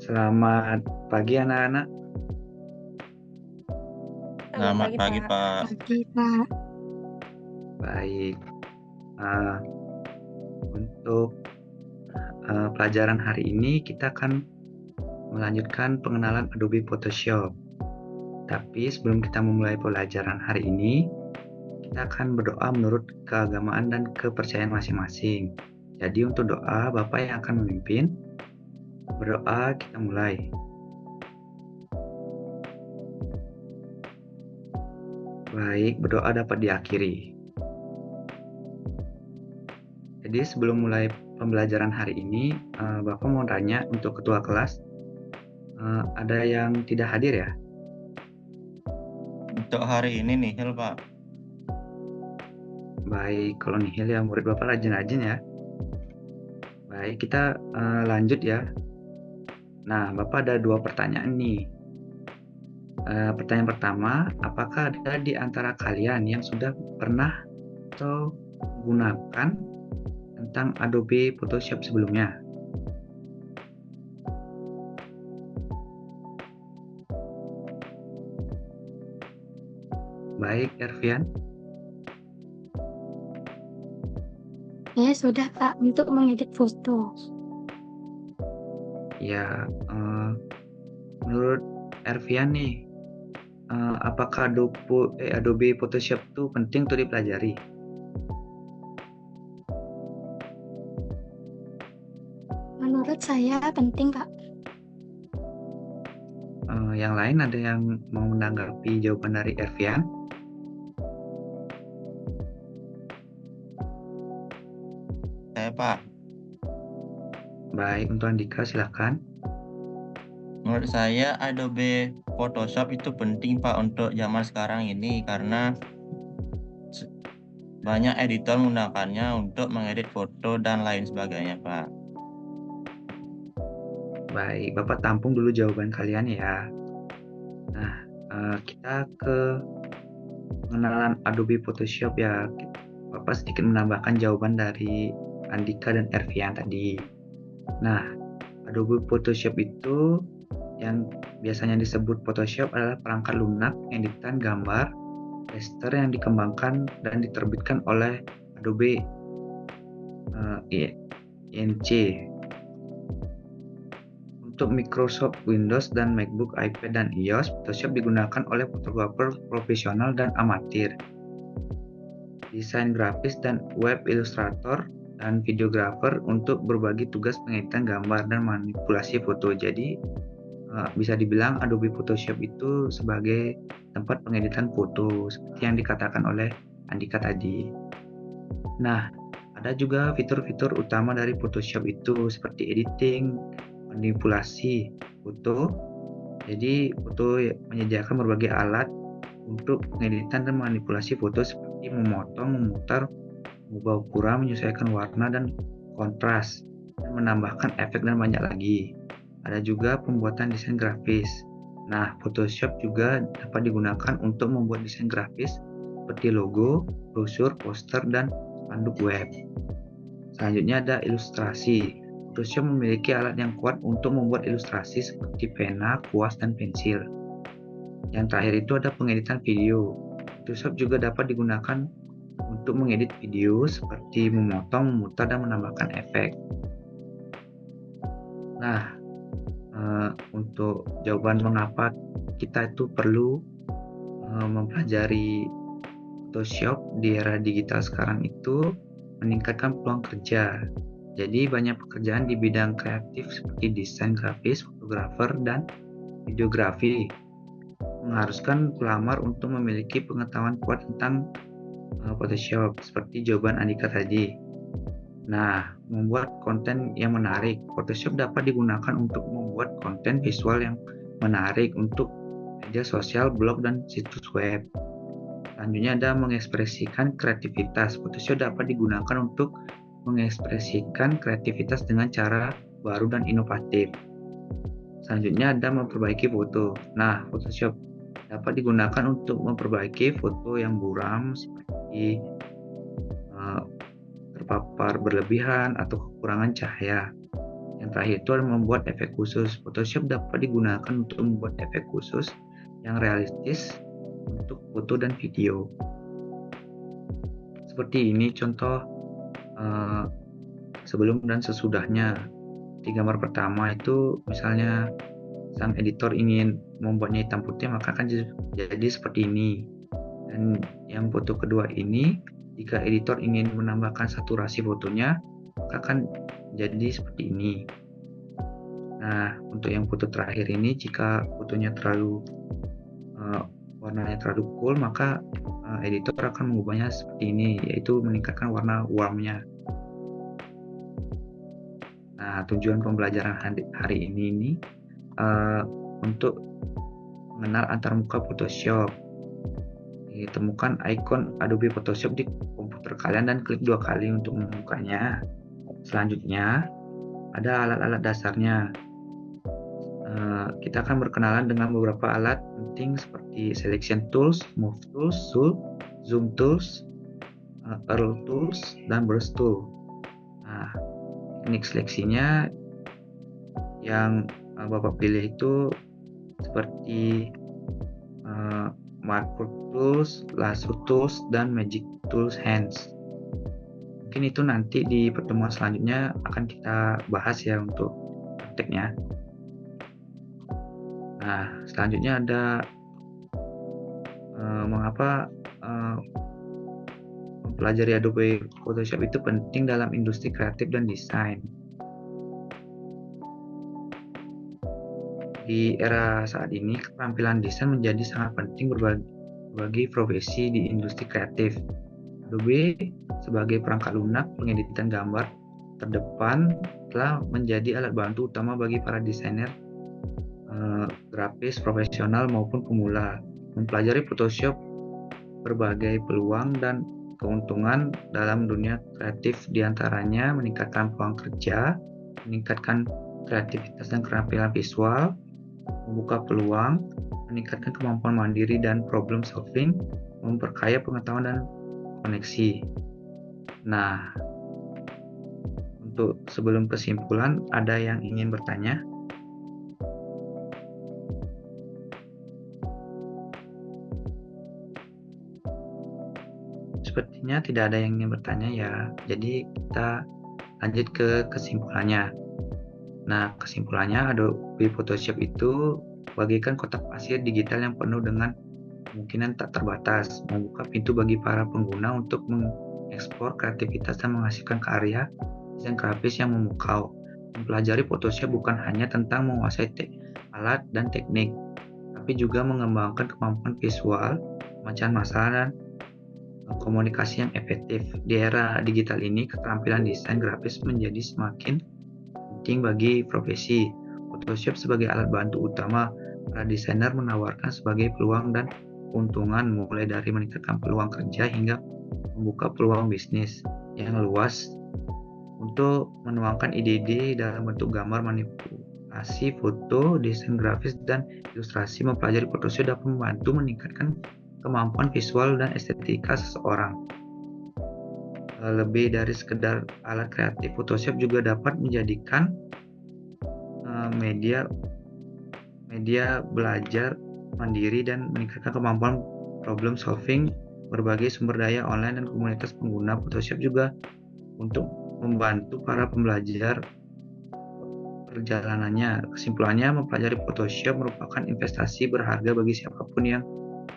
Selamat pagi anak-anak. Selamat Selamat pagi, pagi, Pak. Pak. Pagi, Pak. Baik, uh, untuk pelajaran hari ini kita akan melanjutkan pengenalan Adobe Photoshop. Tapi sebelum kita memulai pelajaran hari ini, kita akan berdoa menurut keagamaan dan kepercayaan masing-masing. Jadi untuk doa, Bapak yang akan memimpin. Berdoa, kita mulai. Baik, berdoa dapat diakhiri. Jadi sebelum mulai pembelajaran hari ini, Bapak mau tanya untuk ketua kelas, ada yang tidak hadir ya? Untuk hari ini nihil, Pak. Baik, kalau nihil ya murid Bapak rajin-rajin ya. Baik, kita lanjut ya. Nah, Bapak ada 2 pertanyaan nih. Pertanyaan pertama, apakah ada di antara kalian yang sudah pernah atau menggunakan tentang Adobe Photoshop sebelumnya? Baik, Ervian. Ya, sudah, Pak, untuk mengedit foto. Ya, menurut Ervian nih, apakah Adobe Photoshop itu penting untuk dipelajari? Menurut saya penting, Pak. Yang lain ada yang mau menanggapi jawaban dari Ervian? Saya, Pak. Baik, untuk Andika silakan. Menurut saya Adobe Photoshop itu penting, Pak, untuk zaman sekarang ini karena banyak editor menggunakannya untuk mengedit foto dan lain sebagainya, Pak. Baik, Bapak tampung dulu jawaban kalian ya. Nah, kita ke pengenalan Adobe Photoshop ya. Bapak sedikit menambahkan jawaban dari Andika dan Ervian tadi. Nah, Adobe Photoshop itu yang biasanya disebut Photoshop adalah perangkat lunak editan gambar raster yang dikembangkan dan diterbitkan oleh Adobe INC untuk Microsoft Windows dan MacBook, iPad, dan iOS. Photoshop digunakan oleh fotografer profesional dan amatir, desain grafis dan web illustrator, dan videografer untuk berbagi tugas pengeditan gambar dan manipulasi foto. Jadi bisa dibilang Adobe Photoshop itu sebagai tempat pengeditan foto seperti yang dikatakan oleh Andika tadi. Nah, ada juga fitur-fitur utama dari Photoshop itu seperti editing, manipulasi foto. Jadi foto menyediakan berbagai alat untuk pengeditan dan manipulasi foto seperti memotong, memutar, mengubah ukuran, menyesuaikan warna dan kontras, dan menambahkan efek dan banyak lagi. Ada juga pembuatan desain grafis. Nah, Photoshop juga dapat digunakan untuk membuat desain grafis seperti logo, brosur, poster, dan spanduk web. Selanjutnya ada ilustrasi. Photoshop memiliki alat yang kuat untuk membuat ilustrasi seperti pena, kuas, dan pensil. Yang terakhir itu ada pengeditan video. Photoshop juga dapat digunakan untuk mengedit video seperti memotong, memutar, dan menambahkan efek. Nah, untuk jawaban mengapa kita itu perlu mempelajari Photoshop di era digital sekarang itu meningkatkan peluang kerja. Jadi banyak pekerjaan di bidang kreatif seperti desain grafis, fotografer, dan videografi mengharuskan pelamar untuk memiliki pengetahuan kuat tentang Photoshop seperti jawaban Andika tadi. Nah, membuat konten yang menarik. Photoshop dapat digunakan untuk membuat konten visual yang menarik untuk media sosial, blog, dan situs web. Selanjutnya ada mengekspresikan kreativitas. Photoshop dapat digunakan untuk mengekspresikan kreativitas dengan cara baru dan inovatif. Selanjutnya ada memperbaiki foto. Nah, Photoshop dapat digunakan untuk memperbaiki foto yang buram seperti terpapar berlebihan atau kekurangan cahaya. Yang terakhir itu adalah membuat efek khusus. Photoshop dapat digunakan untuk membuat efek khusus yang realistis untuk foto dan video. Seperti ini contoh sebelum dan sesudahnya. Di gambar pertama itu misalnya sang editor ingin membuatnya hitam putih, maka akan jadi seperti ini. Dan yang foto kedua ini, jika editor ingin menambahkan saturasi fotonya, maka akan jadi seperti ini. Nah, untuk yang foto terakhir ini, jika fotonya terlalu warnanya terlalu cool, maka editor akan mengubahnya seperti ini, yaitu meningkatkan warna warmnya. Nah, tujuan pembelajaran hari ini untuk mengenal antarmuka Photoshop. Temukan ikon Adobe Photoshop di komputer kalian dan klik 2 kali untuk membukanya. Selanjutnya, ada alat-alat dasarnya. Kita akan berkenalan dengan beberapa alat penting seperti Selection Tools, Move Tools, Zoom Tools, Earl Tools, dan Brush Tool. Nah, teknik seleksinya yang Bapak pilih itu seperti Marker Tools, Lasso Tools, dan Magic Tools Hands. Mungkin itu nanti di pertemuan selanjutnya akan kita bahas ya untuk prakteknya. Nah, selanjutnya ada mengapa mempelajari Adobe Photoshop itu penting dalam industri kreatif dan desain. Di era saat ini, keterampilan desain menjadi sangat penting bagi profesi di industri kreatif. Adobe sebagai perangkat lunak pengeditan gambar terdepan telah menjadi alat bantu utama bagi para desainer grafis profesional maupun pemula. Mempelajari Photoshop berbagai peluang dan keuntungan dalam dunia kreatif, diantaranya meningkatkan peluang kerja, meningkatkan kreativitas dan keterampilan visual, membuka peluang, meningkatkan kemampuan mandiri dan problem solving, memperkaya pengetahuan dan koneksi. Nah, untuk sebelum kesimpulan, ada yang ingin bertanya? Sepertinya tidak ada yang ingin bertanya ya. Jadi kita lanjut ke kesimpulannya. Nah, kesimpulannya Adobe Photoshop itu bagaikan kotak pasir digital yang penuh dengan kemungkinan tak terbatas, membuka pintu bagi para pengguna untuk mengekspor kreativitas dan menghasilkan karya desain grafis yang memukau. Mempelajari Photoshop bukan hanya tentang menguasai alat dan teknik, tapi juga mengembangkan kemampuan visual, pemecahan masalah, dan komunikasi yang efektif. Di era digital ini, keterampilan desain grafis menjadi semakin penting bagi profesi. Photoshop sebagai alat bantu utama para desainer menawarkan sebagai peluang dan keuntungan, mulai dari meningkatkan peluang kerja hingga membuka peluang bisnis yang luas. Untuk menuangkan ide-ide dalam bentuk gambar, manipulasi foto, desain grafis, dan ilustrasi, mempelajari Photoshop dapat membantu meningkatkan kemampuan visual dan estetika seseorang. Lebih dari sekedar alat kreatif, Photoshop juga dapat menjadikan media belajar mandiri dan meningkatkan kemampuan problem solving. Berbagai sumber daya online dan komunitas pengguna Photoshop juga untuk membantu para pembelajar perjalanannya. Kesimpulannya, mempelajari Photoshop merupakan investasi berharga bagi siapapun yang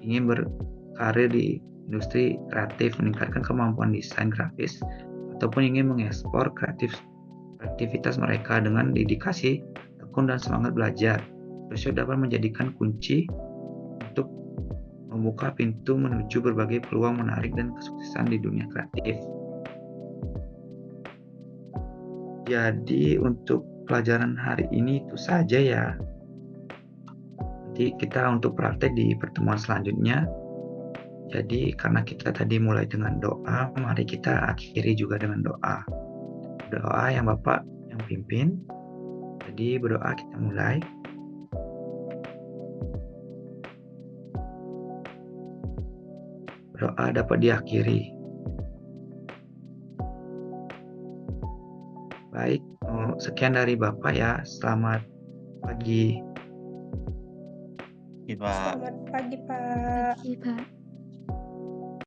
ingin berkarir di industri kreatif, meningkatkan kemampuan desain grafis, ataupun ingin mengekspor kreativitas mereka dengan dedikasi, tekun, dan semangat belajar. Photoshop dapat menjadikan kunci untuk membuka pintu menuju berbagai peluang menarik dan kesuksesan di dunia kreatif. Jadi untuk pelajaran hari ini itu saja ya. Nanti kita untuk praktek di pertemuan selanjutnya. Jadi karena kita tadi mulai dengan doa, mari kita akhiri juga dengan doa. Doa yang Bapak yang pimpin. Jadi berdoa, kita mulai. Berdoa dapat diakhiri. Baik, sekian dari Bapak ya. Selamat pagi. Oke, Pak. Selamat pagi, Pak. Pagi, Pak.